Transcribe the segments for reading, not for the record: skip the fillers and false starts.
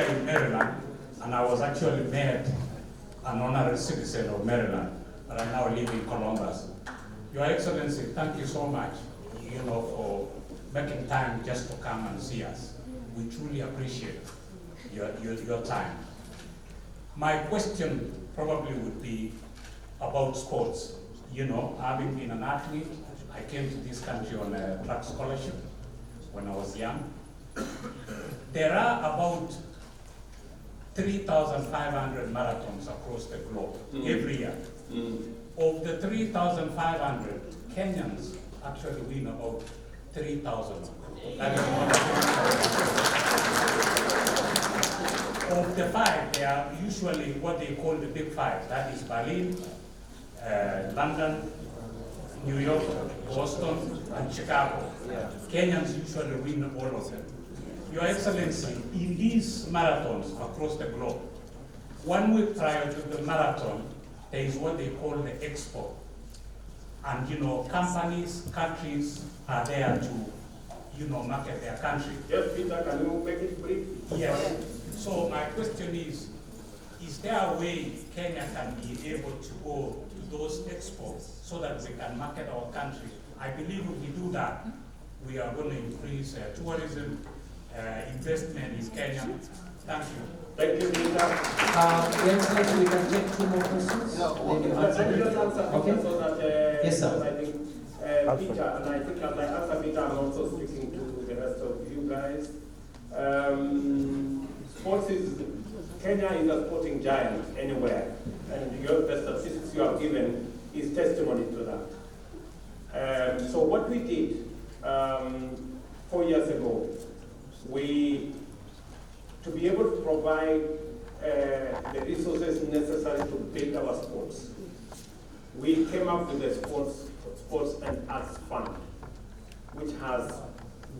in Maryland, and I was actually made an honorary citizen of Maryland, but I now live in Columbus. Your Excellency, thank you so much, for making time just to come and see us. We truly appreciate your time. My question probably would be about sports. Having been an athlete, I came to this country on a track scholarship when I was young. There are about 3,500 marathons across the globe every year. Of the 3,500, Kenyans actually win about 3,000. Of the five, they are usually what they call the big five. That is Berlin, London, New York, Boston, and Chicago. Kenyans usually win all of them. Your Excellency, in these marathons across the globe, 1 week prior to the marathon, there is what they call the expo. And companies, countries are there to, market their country. Yes, Peter, can you make it brief? Yes. So my question is there a way Kenya can be able to go to those expos so that we can market our country? I believe if we do that, we are going to increase tourism, investment in Kenya. Thank you. Thank you, Peter. Yes, we can take 2 more questions. Let me just answer Okay. so that Yes, sir. I think Peter, and I think as I answer Peter, I'm also speaking to the rest of you guys. Kenya is a sporting giant anywhere, and the statistics you have given is testimony to that. So what we did 4 years ago, to be able to provide the resources necessary to build our sports, we came up with the Sports and Arts Fund, which has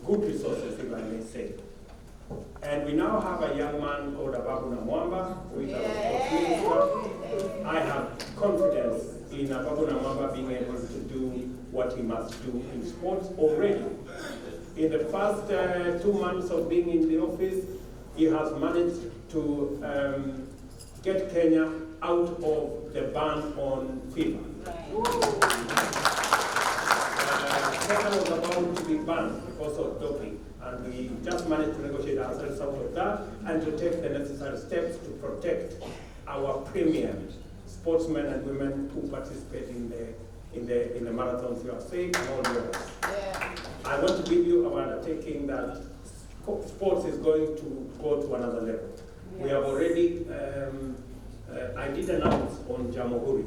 good resources, if I may say. And we now have a young man called Ababuna Mwamba, who is our sports minister. I have confidence in Ababuna Mwamba being able to do what he must do in sports already. In the first 2 months of being in the office, he has managed to get Kenya out of the ban on FIFA. Kenya was about to be banned because of doping, and we just managed to negotiate ourselves out of that and to take the necessary steps to protect our premier sportsmen and women who participate in the marathons you have said and all the others. I want to give you our undertaking that sports is going to go to another level. We have already, I did announce on Jamhuri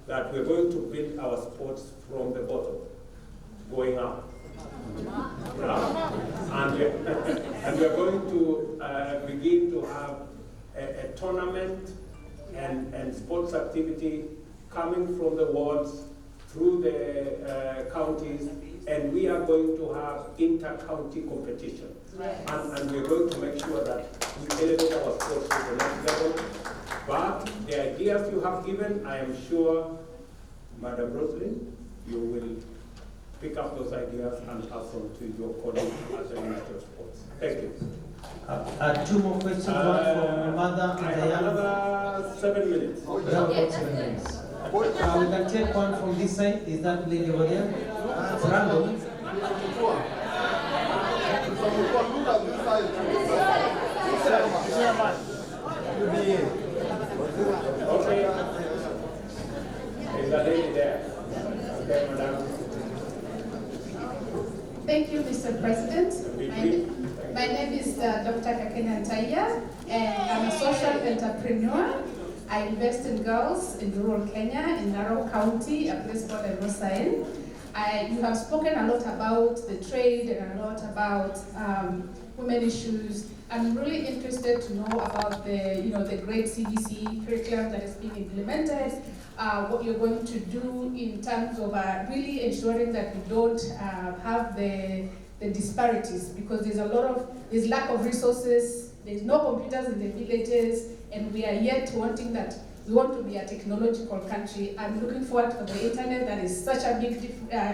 that we're going to build our sports from the bottom, going up. And we're going to begin to have a tournament and sports activity coming from the wards through the counties, and we are going to have inter-county competition. And we're going to make sure that we elevate our sports to the next level. But the ideas you have given, I am sure, Madam Roslyn, you will pick up those ideas and pass on to your colleague as the Minister of Sports. Thank you. 2 more questions, one from Mother I and have the young. another 7 minutes. We have about 7 minutes. We can take one from this side. Is that lady over there? It's random. Okay. Is the lady there? Okay, Madam. Thank you, Mr. President. My name is Dr. Kakenya Ntaya, and I'm a social entrepreneur. I invest in girls in rural Kenya, in Narok County, a place called Rosain. You have spoken a lot about the trade and a lot about women issues. I'm really interested to know about the great CBC curriculum that is being implemented, what you're going to do in terms of really ensuring that we don't have the disparities, because there's lack of resources, there's no computers in the villages, and we are yet wanting that. We want to be a technological country. I'm looking forward to the internet. That is such a big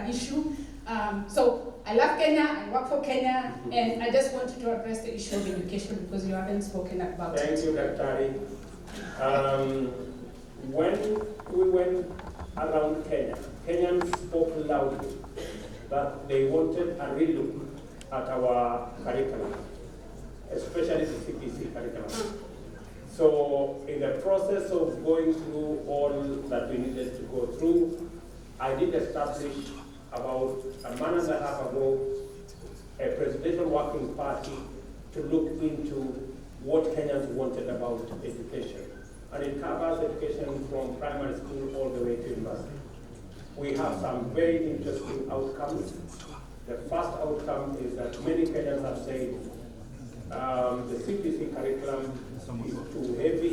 issue. So I love Kenya, I work for Kenya, and I just wanted to address the issue of education because you haven't spoken about it. Thank you, Daktari. When we went around Kenya, Kenyans spoke loudly that they wanted a relook at our curriculum, especially the CPC curriculum. So in the process of going through all that we needed to go through, I did establish about a month and a half ago a presidential working party to look into what Kenyans wanted about education. And it covers education from primary school all the way to university. We have some very interesting outcomes. The first outcome is that many Kenyans have said the CPC curriculum is too heavy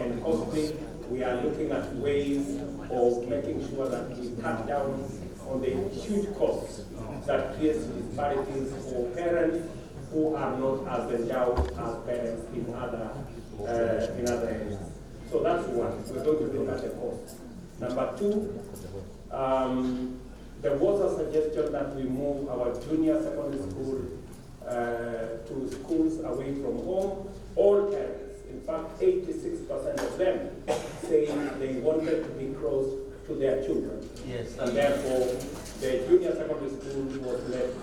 and costly. We are looking at ways of making sure that we cut down on the huge costs that creates disparities for parents who are not as endowed as parents in other areas. So that's one. We're going to look at the cost. Number two, there was a suggestion that we move our junior secondary school to schools away from home. All parents, in fact 86% of them, saying they wanted to be close to their children. Yes. And therefore, the junior secondary school was left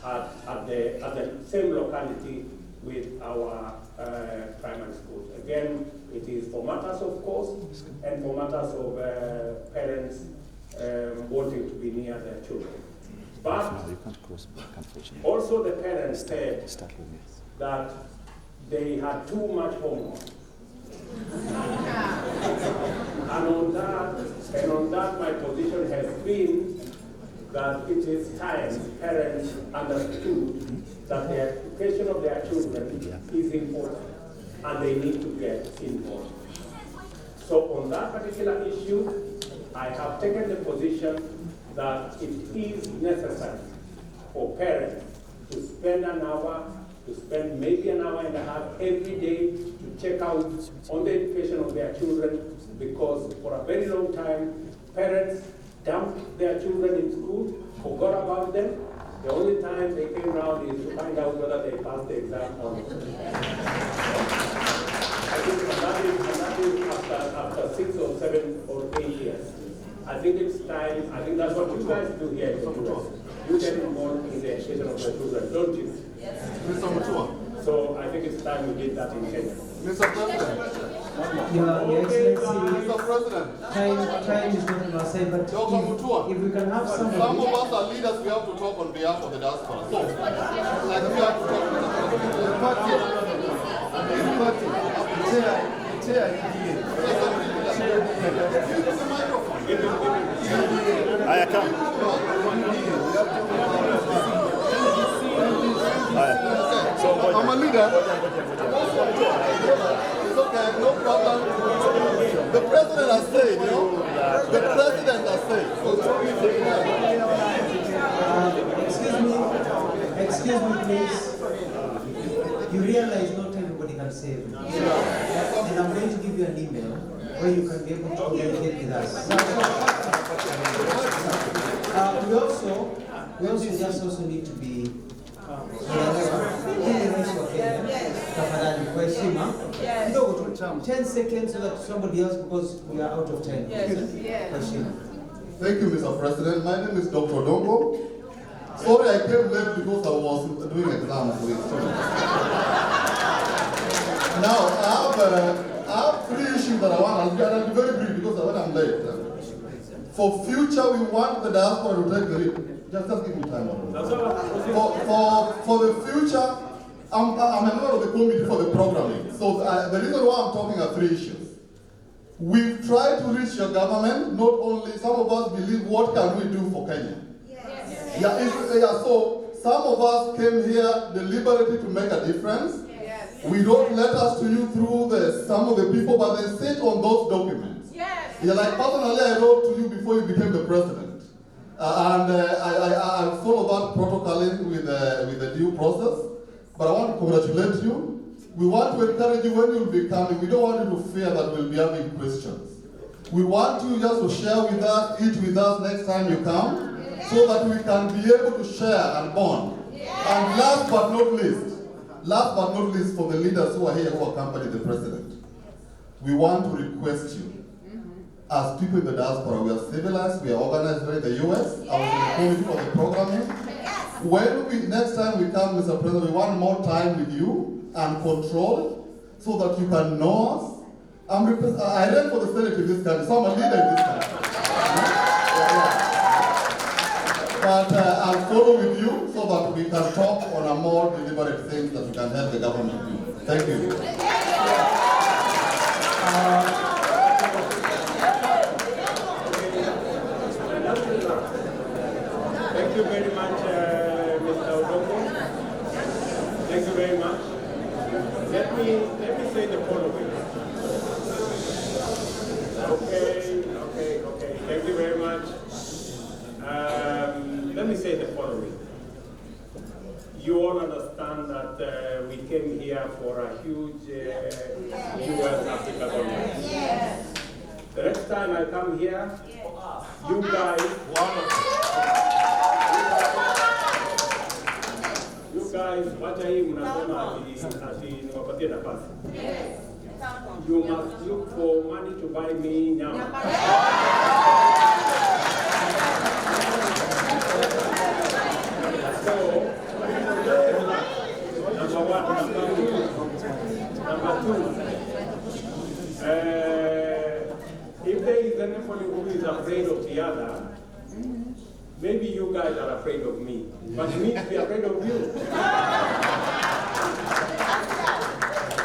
at the same locality with our primary schools. Again, it is for matters of cost and for matters of parents wanting to be near their children. But also the parents said that they had too much homework. And on that, my position has been that it is time parents understood that the education of their children is important and they need to get involved. So on that particular issue, I have taken the position that it is necessary for parents to spend an hour, to spend maybe an hour and a half every day to check out on the education of their children, because for a very long time, parents dumped their children in school, forgot about them. The only time they came around is to find out whether they passed the exam or not. I think that is after 6 or 7 or 8 years. I think it's time, I think that's what you guys do here in the US. You get involved in the education of the children, don't you? Yes. Mr. Mutua. So I think it's time we did that in Kenya. Mr. President. Your Excellency, Mr. President. Time is not on our side, but if we can have somebody. Some of us are leaders, we have to talk on behalf of the diaspora. So, like we have to talk on I come. So I'm a leader. It's okay, no problem. The president has said, you know. The president has said. Excuse me, please. You realize not everybody can say everything. And I'm going to give you an email where you can be able to communicate with us. We also just also need to be tafadhali kwa heshima kidogo tu 10 seconds so that somebody else, because we are out of time. Kwa heshima. Thank you, Mr. President. My name is Dr. Dongo. Sorry, I came late because I was doing exams with Now, I have 3 issues that I want. I'll be very brief because when I'm late. For future, we want the diaspora to take the lead. Just give me time. For the future, I'm a member of the committee for the programming. So the reason why I'm talking are 3 issues. We've tried to reach your government. Not only, some of us believe, what can we do for Kenya? Yes. So some of us came here deliberately to make a difference. Yes. We wrote letters to you through some of the people, but they sit on those documents. Yes. Like personally, I wrote to you before you became the president. I follow that protocol with the due process. But I want to congratulate you. We want to encourage you when you'll be coming. We don't want you to fear that we'll be having questions. We want you just to share with us, eat with us next time you come, so that we can be able to share and bond. And last but not least, for the leaders who are here who accompany the president, we want to request you, as people in the diaspora, we are civilized, we are organized here in the US, I was in the committee for the programming. When next time we come, Mr. President, we want more time with you and control so that you can know us. I ran for the Senate in this country, so I'm a leader in this country. But I'll follow with you so that we can talk on a more deliberate things that we can help the government do. Thank you. Thank you very much, Mr. Odongo. Thank you very much. Let me say the following. Okay. Thank you very much. Let me say the following. You all understand that we came here for a huge US-Africa conference. Yes. The next time I come here, you guys, wacha hii mnasema ati niwapatie nafasi. You must look for money to buy me nyama. So, number one. Number two, if there is anybody who is afraid of the other, maybe you guys are afraid of me, but me to be afraid of you.